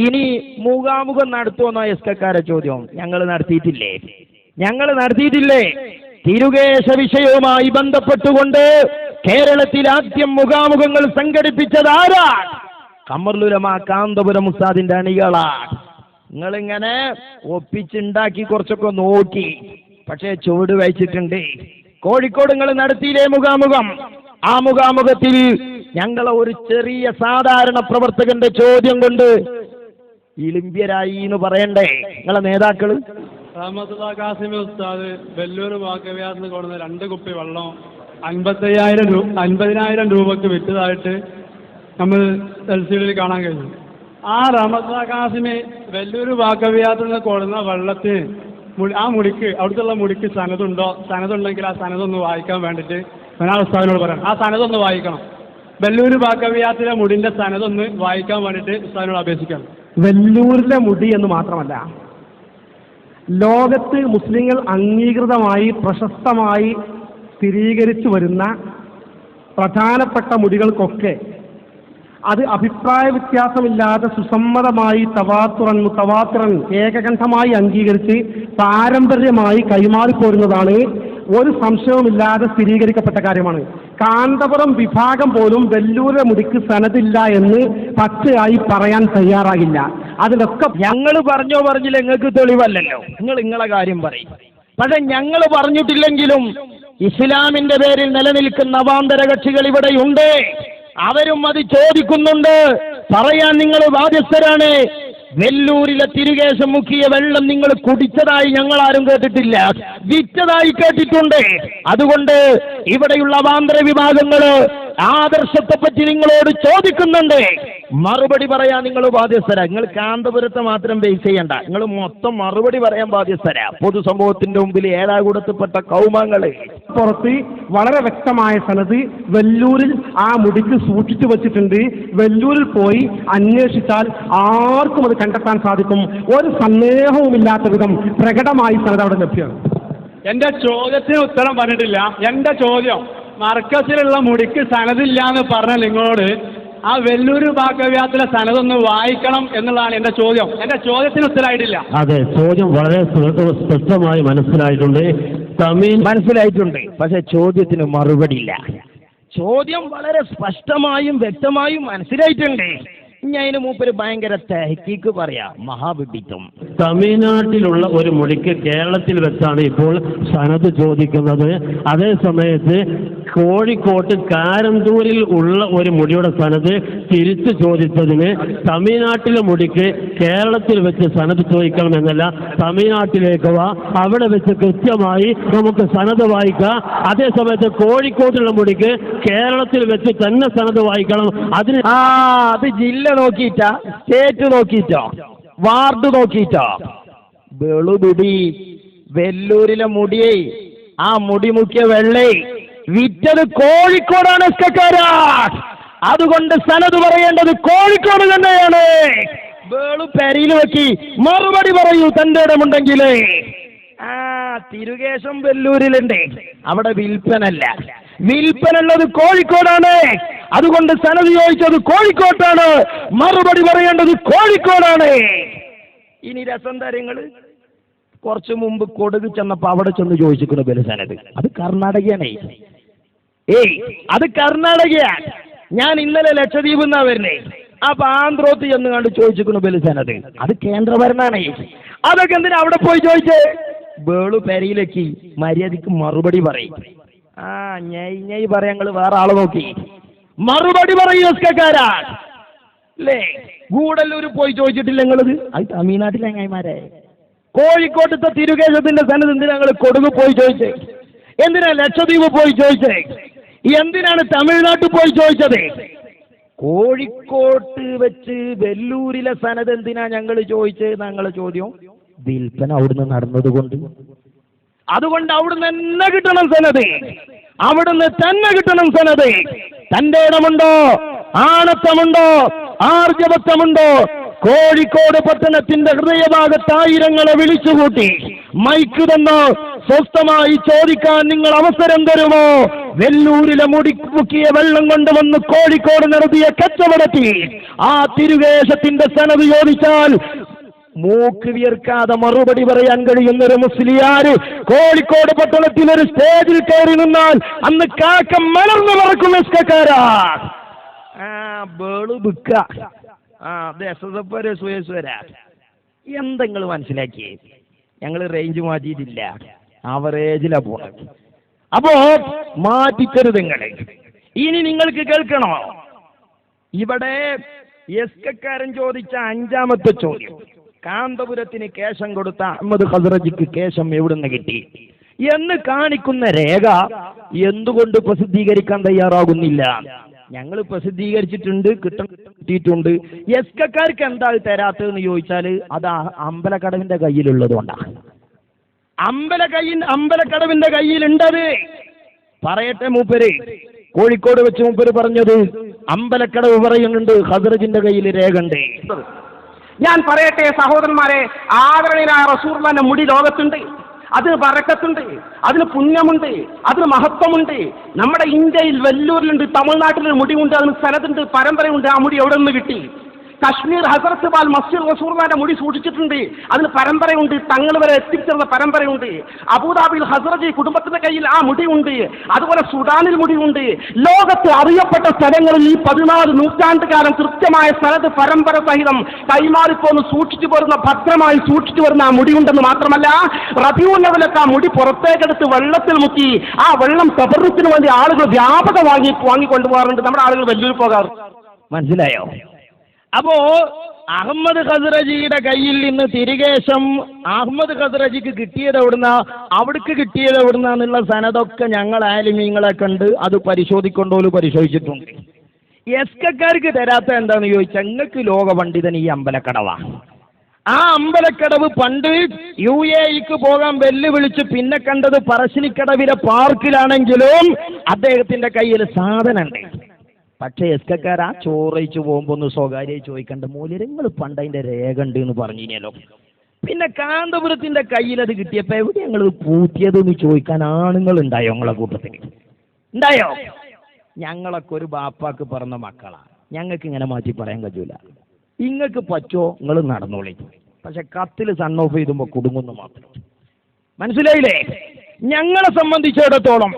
ഇനി മുഖാമുഖം നടത്തുമെന്ന എസ്കക്കാരെ ചോദ്യം ഞങ്ങൾ നടത്തിയിട്ടില്ലേ. തിരുകേശ വിഷയവുമായി ബന്ധപ്പെട്ടുകൊണ്ട് കേരളത്തിൽ ആദ്യം മുഖാമുഖങ്ങൾ സംഘടിപ്പിച്ചത് ആരാണ്? ഖമറുൽ-ഉലമ കാന്തപുരം ഉസ്താദിന്റെ അണികളാണ്. നിങ്ങളിങ്ങനെ ഒപ്പിച്ചുണ്ടാക്കി കുറച്ചൊക്കെ നോക്കി, പക്ഷേ ചുവട് വഹിച്ചിട്ടുണ്ട്. കോഴിക്കോട് നിങ്ങൾ നടത്തിയില്ലേ മുഖാമുഖം? ആ മുഖാമുഖത്തിൽ ഞങ്ങളെ ഒരു ചെറിയ സാധാരണ പ്രവർത്തകന്റെ ചോദ്യം കൊണ്ട് ഇളിമ്പ്യരായി എന്ന് പറയണ്ടേ നിങ്ങളെ നേതാക്കള്? കാസിമി ഉസ്താദ് വെല്ലൂർ വാക്കവ്യാസിന് കൊടുന്ന 2 കുപ്പി വെള്ളം 50,000 രൂപക്ക് വിറ്റതായിട്ട് നമ്മൾ LCD കാണാൻ കഴിഞ്ഞു. ആ കാസിമി വെല്ലൂർ വാക്കവ്യാസിന് കൊടുന്ന വെള്ളത്തിന് ആ മുടിക്ക് അവിടുത്തെ മുടിക്ക് സനതുണ്ടെങ്കിൽ ആ സനതൊന്ന് വായിക്കാൻ വേണ്ടിയിട്ട് ഞാൻ ഉസ്താദിനോട് പറയാം. ആ സനതൊന്ന് വായിക്കണം. വെല്ലൂർ വാക്കവ്യാസിലെ മുടിന്റെ സനതൊന്ന് വായിക്കാൻ വേണ്ടിയിട്ട് ഉസ്താദിനോട് അപേക്ഷിക്കണം. വെല്ലൂരിലെ മുടി എന്ന് മാത്രമല്ല, ലോകത്ത് മുസ്ലിങ്ങൾ അംഗീകൃതമായി പ്രശസ്തമായി സ്ഥിരീകരിച്ചു വരുന്ന പ്രധാനപ്പെട്ട മുടികൾക്കൊക്കെ അത് അഭിപ്രായ വ്യത്യാസമില്ലാതെ സുസമ്മതമായി തവാത്തുറൻ ഏകകണ്ഠമായി അംഗീകരിച്ച് പാരമ്പര്യമായി കൈമാറിപ്പോരുന്നതാണ്. ഒരു സംശയവുമില്ലാതെ സ്ഥിരീകരിക്കപ്പെട്ട കാര്യമാണ്. കാന്തപുരം വിഭാഗം പോലും വെല്ലൂരിലെ മുടിക്ക് സനദില്ല എന്ന് പച്ചയായി പറയാൻ തയ്യാറാകില്ല. അതിലൊക്കെ ഞങ്ങൾ പറഞ്ഞില്ല, നിങ്ങൾക്ക് തെളിവല്ലല്ലോ. നിങ്ങളെ കാര്യം പറയും. പക്ഷെ ഞങ്ങൾ പറഞ്ഞിട്ടില്ലെങ്കിലും ഇസ്ലാമിന്റെ പേരിൽ നിലനിൽക്കുന്ന അവാന്തര കക്ഷികൾ ഇവിടെയുണ്ട്. അവരും അത് ചോദിക്കുന്നുണ്ട്. പറയാൻ നിങ്ങൾ ബാധ്യസ്ഥരാണ്. വെല്ലൂരിലെ തിരുകേശം മുക്കിയ വെള്ളം നിങ്ങൾ കുടിച്ചതായി ഞങ്ങൾ ആരും കേട്ടിട്ടില്ല, വിറ്റതായി കേട്ടിട്ടുണ്ട്. അതുകൊണ്ട് ഇവിടെയുള്ള അവാന്തര വിഭാഗങ്ങള് ആദർശത്തെപ്പറ്റി നിങ്ങളോട് ചോദിക്കുന്നുണ്ട്. മറുപടി പറയാൻ നിങ്ങൾ ബാധ്യസ്ഥരാ. നിങ്ങൾ കാന്തപുരത്തെ മാത്രം ബേസ് ചെയ്യണ്ട, നിങ്ങൾ മൊത്തം മറുപടി പറയാൻ ബാധ്യസ്ഥരാ. പൊതുസമൂഹത്തിന്റെ മുമ്പിൽ ഏഴാകൂടത്തിൽപ്പെട്ട കൗമാങ്ങള് പുറത്ത് വളരെ വ്യക്തമായ സനത് വെല്ലൂരിൽ ആ മുടിക്ക് സൂക്ഷിച്ചു വച്ചിട്ടുണ്ട്. വെല്ലൂരിൽ പോയി അന്വേഷിച്ചാൽ ആർക്കും അത് കണ്ടെത്താൻ സാധിക്കും. ഒരു സന്ദേഹവുമില്ലാത്ത വിധം പ്രകടമായി സനത് അവിടെ ലഭ്യമാണ്. എന്റെ ചോദ്യത്തിന് ഉത്തരം പറഞ്ഞിട്ടില്ല. എന്റെ ചോദ്യം, മർക്കസിലുള്ള മുടിക്ക് സനദില്ല എന്ന് പറഞ്ഞ നിങ്ങളോട് ആ വെല്ലൂർ വാക്കവ്യാസിലെ സനതൊന്ന് വായിക്കണം എന്നുള്ളതാണ് എന്റെ ചോദ്യം. എന്റെ ചോദ്യത്തിന് ഉത്തരമായിട്ടില്ല. അതെ, ചോദ്യം വളരെ സ്പഷ്ടമായി മനസ്സിലായിട്ടുണ്ട്. പക്ഷെ ചോദ്യത്തിന് മറുപടി ഇല്ല. ചോദ്യം വളരെ സ്പഷ്ടമായും വ്യക്തമായും മനസ്സിലായിട്ടുണ്ട്. ഇനി അതിന് മൂപ്പര് ഭയങ്കര തഹക്കീക്ക് പറയാ, മഹാവിഡിത്തം. തമിഴ്നാട്ടിലുള്ള ഒരു മുടിക്ക് കേരളത്തിൽ വെച്ചാണ് ഇപ്പോൾ സനത് ചോദിക്കുന്നത്. അതേ സമയത്ത് കോഴിക്കോട്ട് കാരന്തൂരിൽ ഉള്ള ഒരു മുടിയുടെ സനത് തിരിച്ചു ചോദിച്ചതിന് തമിഴ്നാട്ടിലെ മുടിക്ക് കേരളത്തിൽ വെച്ച് സനത് ചോദിക്കണമെന്നല്ല, തമിഴ്നാട്ടിലേക്ക് വാ, അവിടെ വെച്ച് കൃത്യമായി നമുക്ക് സനത് വായിക്കാം. അതേ സമയത്ത് കോഴിക്കോട്ടുള്ള മുടിക്ക് കേരളത്തിൽ വെച്ച് തന്നെ സനത് വായിക്കണം. അതിന് അത് ജില്ല നോക്കിയിട്ടാ, സ്റ്റേറ്റ് നോക്കിയിട്ടോ, വാർഡ് നോക്കിയിട്ടോ? വെളുപിടി വെല്ലൂരിലെ മുടിയെ, ആ മുടി മുക്കിയ വെള്ളേ വിറ്റത് കോഴിക്കോടാണ്. അതുകൊണ്ട് സനത് പറയേണ്ടത് കോഴിക്കോട് തന്നെയാണ്. വേളു പെരയിൽ വെക്കി മറുപടി പറയൂ തന്റെ ഇടമുണ്ടെങ്കിലേ. തിരുകേശം വെല്ലൂരിലുണ്ട്, അവിടെ വിൽപ്പനല്ല. വിൽപ്പനുള്ളത് കോഴിക്കോടാണ്. അതുകൊണ്ട് സനത് ചോദിച്ചത് കോഴിക്കോട്ടാണ്, മറുപടി പറയേണ്ടത് കോഴിക്കോടാണ്. ഇനി രസം തരങ്ങള് കുറച്ചു മുമ്പ് കൊടുക് ചെന്നപ്പോ അവിടെ ചെന്ന് ചോദിച്ചിരിക്കുന്നു ബലു സനത്. അത് കർണാടകയാണ്. അത് കർണാടകയാണ്. ഞാൻ ഇന്നലെ ലക്ഷദ്വീപ് എന്നാ വരുന്നേ. അപ്പൊ ആന്ധ്രോത്ത് ചെന്ന് കണ്ട് ചോദിച്ചിരിക്കുന്നു ബലു സനത്. അത് കേന്ദ്രഭരണാണ്. അതൊക്കെ എന്തിനാ അവിടെ പോയി ചോദിച്ചേ? വേളു പെരയിലേക്ക് മര്യാദക്ക് മറുപടി പറയും. ഞൈ പറയാങ്ങൾ വേറെ ആളെ നോക്കി മറുപടി പറയൂ. അല്ലേ, ഗൂഡല്ലൂർ പോയി ചോദിച്ചിട്ടില്ല നിങ്ങളത്? അത് തമിഴ്നാട്ടിലെ ചങ്ങായിമാരെ. കോഴിക്കോട്ടത്തെ തിരുകേശത്തിന്റെ സനത് എന്തിനാ ഞങ്ങൾ കൊടുങ്ങ് പോയി ചോദിച്ചേ? എന്തിനാ ലക്ഷദ്വീപ് പോയി ചോദിച്ചേ? എന്തിനാണ് തമിഴ്നാട്ടിൽ പോയി ചോദിച്ചത്? കോഴിക്കോട്ട് വെച്ച് വെല്ലൂരിലെ സനത് എന്തിനാ ഞങ്ങൾ ചോദിച്ചത്? ഞങ്ങളെ ചോദ്യം വിൽപ്പന അവിടുന്ന് നടന്നതുകൊണ്ട്. അതുകൊണ്ട് അവിടുന്ന് തന്നെ കിട്ടണം സനത്, അവിടുന്ന് തന്നെ കിട്ടണം സനത്. തന്റെ ഇടമുണ്ടോ, ആണത്തമുണ്ടോ, ആർജവത്വമുണ്ടോ? കോഴിക്കോട് പട്ടണത്തിന്റെ ഹൃദയഭാഗത്ത് ആയിരങ്ങളെ വിളിച്ചുകൂട്ടി മൈക്ക് തന്നോ സ്വസ്ഥമായി ചോദിക്കാൻ നിങ്ങൾ അവസരം തരുമോ? വെല്ലൂരിലെ മുക്കിയ വെള്ളം കൊണ്ടുവന്ന് കോഴിക്കോട് നടത്തിയ കച്ചവടത്തിൽ ആ തിരുവേഷത്തിന്റെ സനത് ചോദിച്ചാൽ മൂക്ക് വിയർക്കാതെ മറുപടി പറയാൻ കഴിയുന്നൊരു മുസ്ലിയാര് കോഴിക്കോട് പട്ടണത്തിൽ ഒരു സ്റ്റേജിൽ കയറി നിന്നാൽ അന്ന് കാക്ക മലർന്നു പറക്കും എസ്കക്കാരാ. എന്തെങ്കിലും മനസ്സിലാക്കി? ഞങ്ങൾ റേഞ്ച് മാറ്റിയിട്ടില്ല, ആവറേജിലാ പോണത്. അപ്പോ മാറ്റിത്തരുത് നിങ്ങൾ. ഇനി നിങ്ങൾക്ക് കേൾക്കണോ? ഇവിടെ എസ്കക്കാരൻ ചോദിച്ച 5ാമത്തെ ചോദ്യം, കാന്തപുരത്തിന് കേശം കൊടുത്ത അഹമ്മദ് ഖസ്റജിക്ക് കേശം എവിടുന്ന് കിട്ടി എന്ന് കാണിക്കുന്ന രേഖ എന്തുകൊണ്ട് പ്രസിദ്ധീകരിക്കാൻ തയ്യാറാകുന്നില്ല? ഞങ്ങൾ പ്രസിദ്ധീകരിച്ചിട്ടുണ്ട്, കിട്ടിയിട്ടുണ്ട്. എസ്കക്കാർക്ക് എന്താ തരാത്തതെന്ന് ചോദിച്ചാൽ അത് അമ്പലക്കടവിന്റെ കയ്യിലുള്ളത് കൊണ്ടാണ്. അമ്പലക്കടവിന്റെ കയ്യിലുണ്ടത്. പറയട്ടെ, മൂപ്പര് കോഴിക്കോട് വെച്ച് മൂപ്പര് പറഞ്ഞത് അമ്പലക്കടവ് പറയുന്നുണ്ട്, ഖസ്റജിന്റെ കയ്യിൽ രേഖ ഉണ്ട്. ഞാൻ പറയട്ടെ സഹോദരന്മാരെ, ആദരണീയനായ റസൂലുള്ളാഹിന്റെ മുടി ലോകത്തുണ്ട്, അതിന് ബറക്കത്തുണ്ട്, അതിന് പുണ്യമുണ്ട്, അതിന് മഹത്വമുണ്ട്. നമ്മുടെ ഇന്ത്യയിൽ വെല്ലൂരിലുണ്ട്, തമിഴ്നാട്ടിൽ മുടിയുണ്ട്, അതിന് സനതുണ്ട്, പരമ്പരയുണ്ട്. ആ മുടി എവിടെ നിന്ന് കിട്ടി? കശ്മീർ ഹസരത്ത് ബാൽ മസ്ജിദ് റസൂലുള്ളാഹിന്റെ മുടി സൂക്ഷിച്ചിട്ടുണ്ട്, അതിന് പരമ്പരയുണ്ട്, തങ്ങൾ വരെ എത്തിച്ചേർന്ന പരമ്പരയുണ്ട്. അബൂദാബിയിൽ ഹസ്റജി കുടുംബത്തിന്റെ കയ്യിൽ ആ മുടിയുണ്ട്. അതുപോലെ സുഡാനിൽ മുടിയുണ്ട്. ലോകത്ത് അറിയപ്പെട്ട സ്ഥലങ്ങളിൽ ഈ 14 നൂറ്റാണ്ടുകാലം കൃത്യമായ സ്ഥലത്ത് പരമ്പര സഹിതം കൈമാറിപ്പോന്ന് സൂക്ഷിച്ചു വരുന്ന, ഭദ്രമായി സൂക്ഷിച്ചു വരുന്ന ആ മുടിയുണ്ടെന്ന് മാത്രമല്ല, റബീഉൽ അവ്വലൊക്കെ ആ മുടി പുറത്തേക്കെടുത്ത് വെള്ളത്തിൽ മുക്കി ആ വെള്ളം തബറുക്കിന് വേണ്ടി ആളുകൾ വ്യാപകം വാങ്ങിക്കൊണ്ടുപോകാറുണ്ട്. നമ്മുടെ ആളുകൾ വെല്ലൂർ പോകാറുണ്ട്. മനസ്സിലായോ? അപ്പോ അഹമ്മദ് ഖസ്റജിയുടെ കയ്യിൽ നിന്ന് തിരികേശം അഹമ്മദ് ഖസ്റജിക്ക് കിട്ടിയത് എവിടുന്ന, അവിടേക്ക് കിട്ടിയത് എവിടുന്നുള്ള സനതൊക്കെ ഞങ്ങൾ ആലിമീങ്ങളെ കണ്ട് അത് പരിശോധിച്ചിട്ടുണ്ട്. എസ്കക്കാർക്ക് തരാത്ത എന്താന്ന് ചോദിച്ചാൽ, നിങ്ങൾക്ക് ലോക പണ്ഡിതൻ ഈ അമ്പലക്കടവാ. ആ അമ്പലക്കടവ് പണ്ട് UAEക്ക് പോകാൻ വെല്ലുവിളിച്ച് പിന്നെ കണ്ടത് പറശ്ശിനിക്കടവിലെ പാർക്കിലാണെങ്കിലും അദ്ദേഹത്തിന്റെ കയ്യിൽ സാധനമുണ്ട്. പക്ഷേ എസ്കക്കാർ ആ ചോറയിച്ചു പോകുമ്പോൾ ഒന്ന് സ്വകാര്യമായി ചോദിക്കണ്ട, മൂല്യങ്ങൾ പണ്ട് അതിന്റെ രേഖ ഉണ്ട് എന്ന് പറഞ്ഞിനല്ലോ. പിന്നെ കാന്തപുരത്തിന്റെ കയ്യിൽ അത് കിട്ടിയപ്പോ എവിടെ ഞങ്ങൾ പൂത്തിയത് എന്ന് ചോദിക്കാൻ ആണുങ്ങൾ ഉണ്ടായോ? ഞങ്ങളെ കൂട്ടത്തിൽ ഉണ്ടായോ? ഞങ്ങളൊക്കെ ഒരു ബാപ്പാക്ക് പറഞ്ഞ മക്കളാ, ഞങ്ങൾക്ക് ഇങ്ങനെ മാറ്റി പറയാൻ കഴിയൂല. നിങ്ങൾക്ക് പറ്റുമോ നിങ്ങൾ നടന്നോളി, പക്ഷെ കത്തിൽ സൺ ഓഫ് ചെയ്തുമ്പോൾ കുടുങ്ങുന്നു മാത്രം. മനസ്സിലായില്ലേ? ഞങ്ങളെ സംബന്ധിച്ചിടത്തോളം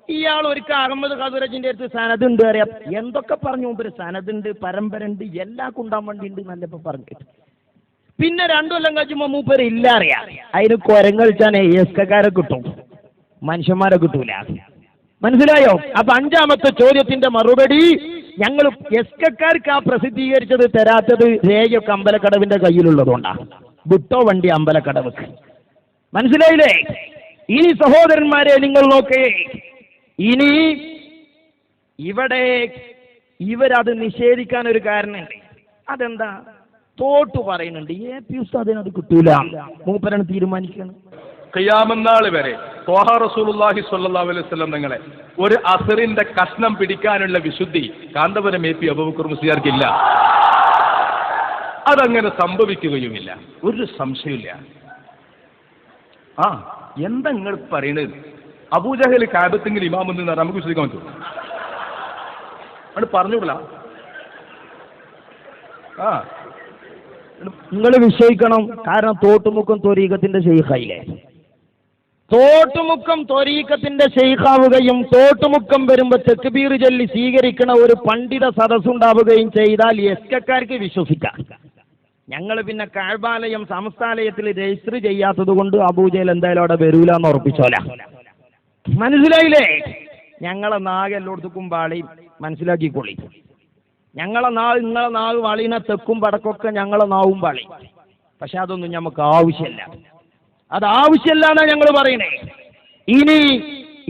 ഇയാൾ ഒരിക്കൽ അഹമ്മദ് ഖസ്റജിന്റെ അടുത്ത് സനതുണ്ട് അറിയാം, എന്തൊക്കെ പറഞ്ഞു മുമ്പ്, സനതുണ്ട്, പരമ്പരണ്ട്, എല്ലാ കുണ്ടാൻ വണ്ടി ഉണ്ട് നല്ലപ്പോ പറഞ്ഞു. പിന്നെ 2 കൊല്ലം കഴിയുമ്പോ മൂപ്പര് ഇല്ല അറിയാം. അതിന് കുരങ്ങഴിച്ചാൽ എസ്കക്കാരെ കിട്ടും, മനുഷ്യന്മാരെ കിട്ടൂല. മനസ്സിലായോ? അപ്പൊ 5ാമത്തെ ചോദ്യത്തിന്റെ മറുപടി, ഞങ്ങൾ എസ്കക്കാർക്ക് ആ പ്രസിദ്ധീകരിച്ചത് തരാത്തത് രേഖയൊക്കെ അമ്പലക്കടവിന്റെ കയ്യിലുള്ളതുകൊണ്ടാണ്. വിട്ടോ വണ്ടി അമ്പലക്കടവക്ക്. മനസ്സിലായില്ലേ? ഇനി സഹോദരന്മാരെ നിങ്ങൾ നോക്കേ, ഇനി ഇവിടെ ഇവരത് നിഷേധിക്കാൻ ഒരു കാരണമുണ്ട്. അതെന്താ? തോട്ടു പറയുന്നുണ്ട്, AP ഉസ്താദിനത് കിട്ടൂല, മൂപ്പരാണ് തീരുമാനിക്കണം. ഖിയാമത്ത് വരെ ത്വാഹ റസൂലുള്ളാഹി സ്വല്ലല്ലാഹു അലൈഹി വസല്ലം തങ്ങളെ ഒരു അസറിന്റെ കഷ്ണം പിടിക്കാനുള്ള വിശുദ്ധി കാന്തപുരം AP അബൂബക്കർ മുസ്ലിയാർക്കില്ല. അതങ്ങനെ സംഭവിക്കുകയുമില്ല, ഒരു സംശയമില്ല. എന്താ നിങ്ങൾ പറയുന്നത്? അബൂജഹൽ കാബത്തെങ്കിൽ ഇമാമെന്ന് നമുക്ക് വിശ്വസിക്കാൻ പറ്റും? അത് പറഞ്ഞുകൂടാ. നിങ്ങൾ വിശ്വസിക്കണം, കാരണം തോട്ടുമുക്കം ത്വരീഖത്തിന്റെ ശൈഖായില്ലേ. തോട്ടുമുക്കം ത്വരീഖത്തിന്റെ ശൈഖാവുകയും തോട്ടുമുക്കം വരുമ്പോ തക്ബീർ ചൊല്ലി സ്വീകരിക്കണ ഒരു പണ്ഡിത സദസ്സുണ്ടാവുകയും ചെയ്താൽ എസ്കക്കാർക്ക് വിശ്വസിക്കാം. ഞങ്ങൾ പിന്നെ കഅബാലയം സംസ്ഥാലയത്തിൽ രജിസ്റ്റർ ചെയ്യാത്തത് കൊണ്ട് അബൂജഹൽ എന്തായാലും അവിടെ വരൂല എന്ന് ഉറപ്പിച്ചോല. മനസ്സിലായില്ലേ? ഞങ്ങളെ നാഗ് എല്ലായിടത്തും വാളി, മനസ്സിലാക്കിക്കൊള്ളി. നിങ്ങളെ നാവ് വാളിനെ തെക്കും വടക്കൊക്കെ ഞങ്ങളെ നാവും വാളി. പക്ഷെ അതൊന്നും നമുക്ക് ആവശ്യമില്ല, അത് ആവശ്യമില്ല എന്നാ ഞങ്ങൾ പറയണേ. ഇനി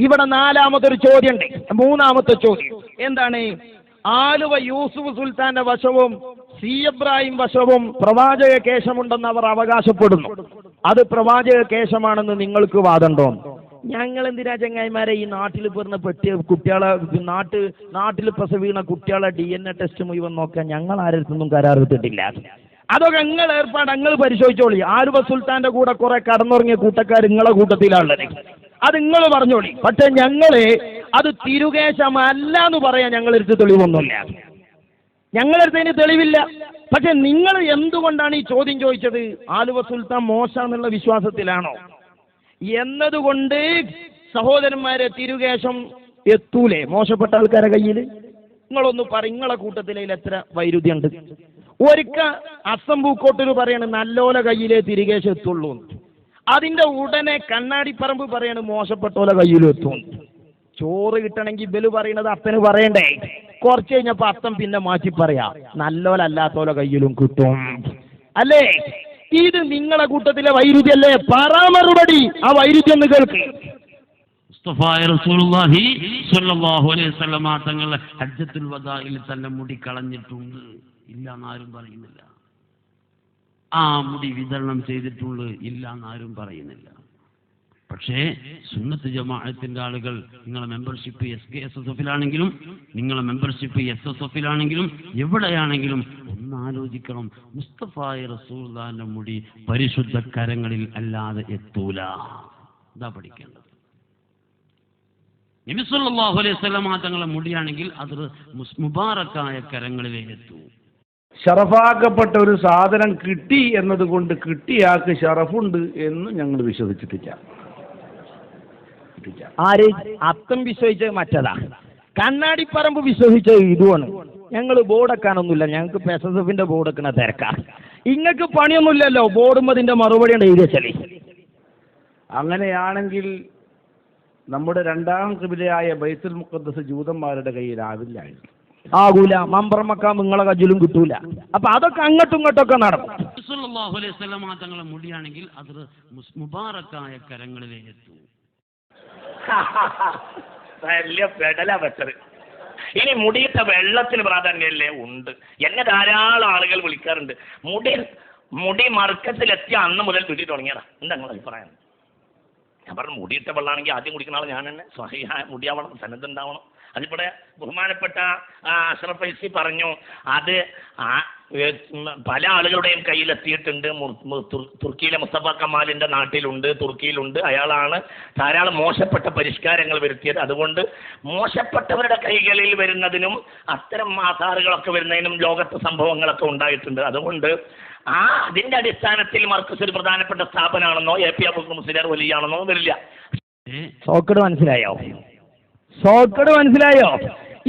ഇവിടെ 4ാമതൊരു ചോദ്യമുണ്ട്. 3ാമത്തെ ചോദ്യം എന്താണ്? ആലുവ യൂസുഫ് സുൽത്താന്റെ വശവും C. ഇബ്രാഹിം വശവും പ്രവാചക കേശമുണ്ടെന്ന് അവർ അവകാശപ്പെടുന്നു. അത് പ്രവാചക കേശമാണെന്ന് നിങ്ങൾക്ക് വാദമുണ്ടോ? ഞങ്ങൾ എന്തിനാ ചങ്ങായിമാരെ ഈ നാട്ടിൽ പറഞ്ഞ കുട്ടികളെ നാട്ടിൽ പ്രസവിക്കുന്ന കുട്ടികളെ DNA ടെസ്റ്റ് മുഴുവൻ നോക്കാൻ ഞങ്ങൾ ആരടുത്തൊന്നും കരാറെടുത്തിട്ടില്ല. അതൊക്കെ നിങ്ങൾ ഏർപ്പാട് നിങ്ങൾ പരിശോധിച്ചോളി. ആലുവ സുൽത്താന്റെ കൂടെ കുറെ കടന്നുറങ്ങിയ കൂട്ടക്കാർ നിങ്ങളെ കൂട്ടത്തിലാണുള്ളത്. അത് നിങ്ങൾ പറഞ്ഞോളി. പക്ഷെ ഞങ്ങള് അത് തിരുകേശമല്ല എന്ന് പറയാൻ ഞങ്ങളെടുത്ത് തെളിവൊന്നുമില്ല. ഞങ്ങളടുത്ത് അതിന് തെളിവില്ല. പക്ഷെ നിങ്ങൾ എന്തുകൊണ്ടാണ് ഈ ചോദ്യം ചോദിച്ചത്? ആലുവ സുൽത്താൻ മോശമെന്നുള്ള വിശ്വാസത്തിലാണോ എന്നതുകൊണ്ട് സഹോദരന്മാരെ തിരുകേശം എത്തൂലേ മോശപ്പെട്ട ആൾക്കാരെ കയ്യിൽ? നിങ്ങളൊന്ന് പറ, നിങ്ങളെ കൂട്ടത്തിലെ എത്ര വൈരുദ്ധ്യമുണ്ട്? ഒരിക്ക അസംബൂക്കോട്ടൂർ പറയാണ് നല്ലോല കയ്യിലേ തിരികേശം എത്തുള്ളൂ. അതിന്റെ ഉടനെ കണ്ണാടിപ്പറമ്പ് പറയാണ് മോശപ്പെട്ടോല കയ്യിലും എത്തും. ചോറ് കിട്ടണമെങ്കിൽ ബലു പറയണത് അപ്പന് പറയണ്ടേ? കുറച്ച് കഴിഞ്ഞപ്പോ അത്തം പിന്നെ മാറ്റി പറയാ നല്ലോലല്ലാത്തോല കയ്യിലും കിട്ടും. അല്ലേ? ഇത് നിങ്ങളെ കൂട്ടത്തിലെ വൈരുദ്ധ്യല്ലേ? മറുപടി ആ വൈരുദ്ധ്യം ഒന്ന് കേൾക്ക്. മുസ്തഫായ റസൂലുള്ളാഹി സ്വല്ലല്ലാഹു അലൈഹി വസല്ലമ തങ്ങൾ ഹജ്ജത്തുൽ വദാഇൽ തന്നെ മുടി കളഞ്ഞിട്ടുണ്ട്, ഇല്ല എന്നാരും പറയുന്നില്ല. ആ മുടി വിതരണം ചെയ്തിട്ടുണ്ട്, ഇല്ല എന്നാരും പറയുന്നില്ല. പക്ഷേ സുന്നത്ത് ജമാഅത്തിന്റെ ആളുകൾ നിങ്ങളെ മെമ്പർഷിപ്പ് SKSSFിലാണെങ്കിലും നിങ്ങളെ മെമ്പർഷിപ്പ് SSFിലാണെങ്കിലും എവിടെയാണെങ്കിലും ഒന്നാലോചിക്കണം, മുസ്തഫായ റസൂലുള്ളാഹിന്റെ മുടി പരിശുദ്ധ കരങ്ങളിൽ അല്ലാതെ എത്തൂല. ഇതാ പഠിക്കേണ്ടത്. നബി സല്ലല്ലാഹു അലൈഹി വസല്ലം തങ്ങളെ മുടിയാണെങ്കിൽ അത് മുബാറക്കായ കരങ്ങളിലേ എത്തൂ. ഷറഫാക്കപ്പെട്ട ഒരു സാധനം കിട്ടി എന്നതുകൊണ്ട് കിട്ടിയാൾക്ക് ഷറഫുണ്ട് എന്ന് ഞങ്ങൾ വിശ്വസിച്ചിട്ടില്ല. ആര്? അത്തം വിശ്വസിച്ചത് മറ്റതാ. കണ്ണാടിപ്പറമ്പ് വിശ്വസിച്ചത് ഇതുമാണ്. ഞങ്ങൾ ബോർഡെക്കാനൊന്നുമില്ല, ഞങ്ങൾക്ക് SSFന്റെ ബോർഡെക്കണ തിരക്കാ. ഇങ്ങക്ക് പണിയൊന്നുമില്ലല്ലോ, ബോർഡുമ്പതിന്റെ മറുപടിയാണ് എഴുതി വെച്ചാലേ. അങ്ങനെയാണെങ്കിൽ നമ്മുടെ രണ്ടാം ഖിബിലയായ ബൈത്തുൽ മുഖദ്ദസ് ജൂതന്മാരുടെ കയ്യിലാവില്ലായിരുന്നു. ആകൂല. മമ്പറമക്കാൻ നിങ്ങളെ കജ്ജിലും കിട്ടൂല. അപ്പൊ അതൊക്കെ അങ്ങോട്ടും ഇങ്ങോട്ടൊക്കെ നടക്കും. സല്ലല്ലാഹു അലൈഹി വസല്ലം തങ്ങളെ മുടിയാണെങ്കിൽ അത് മുബാറക്കായ കരങ്ങളിലേ എത്തൂ. വലിയ പെടലാ വെച്ചത്. ഇനി മുടിയിട്ട വെള്ളത്തിന് പ്രാധാന്യമല്ലേ? ഉണ്ട്. എന്നെ ധാരാളം ആളുകൾ വിളിക്കാറുണ്ട്. മുടി മർക്കത്തിലെത്തിയ അന്ന് മുതൽ തുറ്റി തുടങ്ങിയതാ. എന്താ നിങ്ങളുടെ അഭിപ്രായം? ഞാൻ പറഞ്ഞു, മുടിയിട്ട വെള്ളമാണെങ്കിൽ ആദ്യം കുടിക്കുന്ന ആൾ ഞാൻ തന്നെ. സ്വഹീഹായ മുടിയാവണം, സന്നദ്ധ ഉണ്ടാവണം. അതിവിടെ ബഹുമാനപ്പെട്ട അഷ്റഫ് ഫൈസി പറഞ്ഞു, അത് പല ആളുകളുടെയും കയ്യിലെത്തിയിട്ടുണ്ട്. തുർക്കിയിലെ മുസ്തഫ കമാലിന്റെ നാട്ടിലുണ്ട്, തുർക്കിയിലുണ്ട്. അയാളാണ് ധാരാളം മോശപ്പെട്ട പരിഷ്കാരങ്ങൾ വരുത്തിയത്. അതുകൊണ്ട് മോശപ്പെട്ടവരുടെ കൈകളിൽ വരുന്നതിനും അത്തരം ആധാറുകളൊക്കെ വരുന്നതിനും ലോകത്ത് സംഭവങ്ങളൊക്കെ ഉണ്ടായിട്ടുണ്ട്. അതുകൊണ്ട് അതിന്റെ അടിസ്ഥാനത്തിൽ മർക്കസ് ഒരു പ്രധാനപ്പെട്ട സ്ഥാപനമാണെന്നോ AP അബൂബക്കർ മുസ്ലിയാർ വലിയാണെന്നോ വരില്ല. സോക്കട് മനസ്സിലായോ? സോക്കട് മനസ്സിലായോ?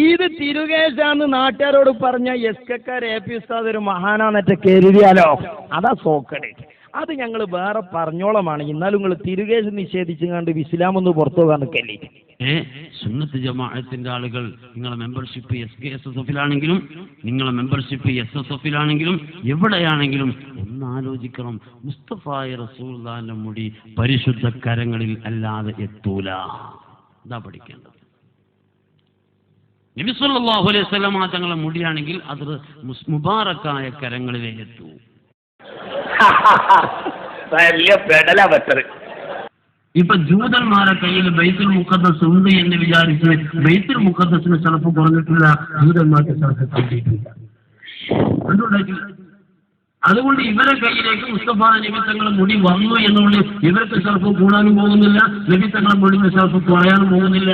ഇത് തിരുകേശാന്ന് നാട്ടുകാരോട് പറഞ്ഞ SKക്കാർ AP ഉസ്താദ് ഒരു മഹാനാന്നൊക്കെ കരുതിയാലോ? അതാ സോക്കട്. അത് ഞങ്ങൾ വേറെ പറഞ്ഞോളമാണ്. എന്നാലും നിങ്ങൾ തിരുകേശ് നിഷേധിച്ചുകൊണ്ട് ഇസ്ലാമൊന്ന് പുറത്തു പോകാൻ നിൽക്കല്ലേ? സുന്നത്ത് ജമാഅത്തിന്റെ ആളുകൾ നിങ്ങളെ മെമ്പർഷിപ്പ് SKSSFിലാണെങ്കിലും നിങ്ങളെ മെമ്പർഷിപ്പ് SSFിലാണെങ്കിലും എവിടെയാണെങ്കിലും ഒന്നാലോചിക്കണം, മുസ്തഫായ റസൂലുള്ളാഹിന്റെ മുടി പരിശുദ്ധ കരങ്ങളിൽ അല്ലാതെ എത്തൂല. ഇതാ പഠിക്കേണ്ടത്. നബി സല്ലല്ലാഹു അലൈഹി വസല്ലം തങ്ങളെ മുടിയാണെങ്കിൽ അത് മുബാറക്കായ കരങ്ങളിലേ എത്തൂ. വലിയ പെടലാ വെച്ചത്. ഇപ്പൊ ജൂതന്മാരെ കയ്യിൽ ബൈത്തുൽ മുഖദ്ദസ് ഉണ്ട് എന്ന് വിചാരിച്ച് ബൈത്തുൽ മുഖദ്ദസിന് ചിലപ്പോൾ കുറഞ്ഞിട്ടില്ല, ജൂതന്മാർക്ക് ചിലപ്പോൾ കൂട്ടിയിട്ടില്ല. അതുകൊണ്ട് ഇവരെ കയ്യിലേക്ക് മുസ്തഫ നബി തങ്ങളുടെ മുടി വന്നു എന്നുകൊണ്ട് ഇവർക്ക് ചിലപ്പോൾ കൂടാനും പോകുന്നില്ല, നബി തങ്ങളുടെ മുടിന് ചിലപ്പോൾ കുറയാനും പോകുന്നില്ല.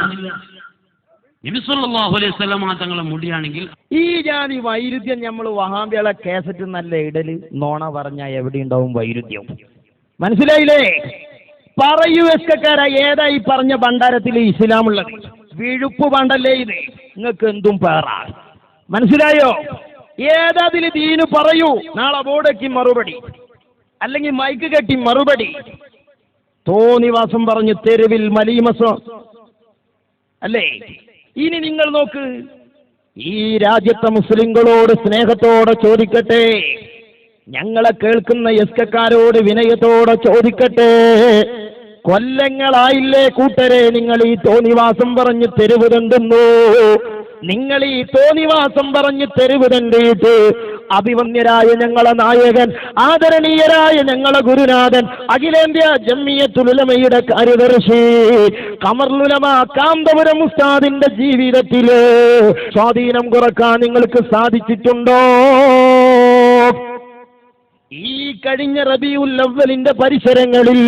നബി സല്ലല്ലാഹു അലൈഹി വസല്ലം തങ്ങളുടെ മുടിയാണെങ്കിൽ ഈ ജാതി വൈരുദ്ധ്യം നമ്മൾ വഹാബികളെ കേസറ്റ് നല്ല ഇടല് നോണ പറഞ്ഞാൽ എവിടെ ഉണ്ടാവും വൈരുദ്ധ്യം? മനസ്സിലായില്ലേ? പറയൂ SKക്കാരാ, ഏതാ ഈ പറഞ്ഞ ഭണ്ഡാരത്തിൽ ഇസ്ലാമുള്ളത്? വിഴുപ്പ് പണ്ടല്ലേ ഇത്? നിങ്ങൾക്ക് എന്തും പേറാ. മനസ്സിലായോ? ഏതാതിൽ ദീന് പറയൂ. നാളെ ബോർഡേക്ക് മറുപടി, അല്ലെങ്കിൽ മൈക്ക് കെട്ടി മറുപടി. തോന്നിവാസം പറഞ്ഞ് തെരുവിൽ മലീമസം അല്ലേ? ഇനി നിങ്ങൾ നോക്ക്, ഈ രാജ്യത്തെ മുസ്ലിങ്ങളോട് സ്നേഹത്തോടെ ചോദിക്കട്ടെ, ഞങ്ങളെ കേൾക്കുന്ന SKക്കാരോട് വിനയത്തോടെ ചോദിക്കട്ടെ, കൊല്ലങ്ങളായില്ലേ കൂട്ടരെ നിങ്ങൾ ഈ തോന്നിവാസം പറഞ്ഞ് തെരുവ് തണ്ടുന്നു? നിങ്ങൾ ഈ തോന്നിവാസം പറഞ്ഞ് തെരുവ് തണ്ടിയിട്ട് അഭിമന്യരായ ഞങ്ങളെ നായകൻ, ആദരണീയരായ ഞങ്ങളെ ഗുരുനാഥൻ, അഖിലേന്ത്യാ ജംഇയ്യത്തുൽ ഉലമയുടെ കാര്യദർശി ഖമറുൽ ഉലമ കാന്തപുരം ഉസ്താദിന്റെ ജീവിതത്തില് സ്വാധീനം കുറക്കാൻ നിങ്ങൾക്ക് സാധിച്ചിട്ടുണ്ടോ? ഈ കഴിഞ്ഞ റബീഉൽ അവ്വലിന്റെ പരിസരങ്ങളിൽ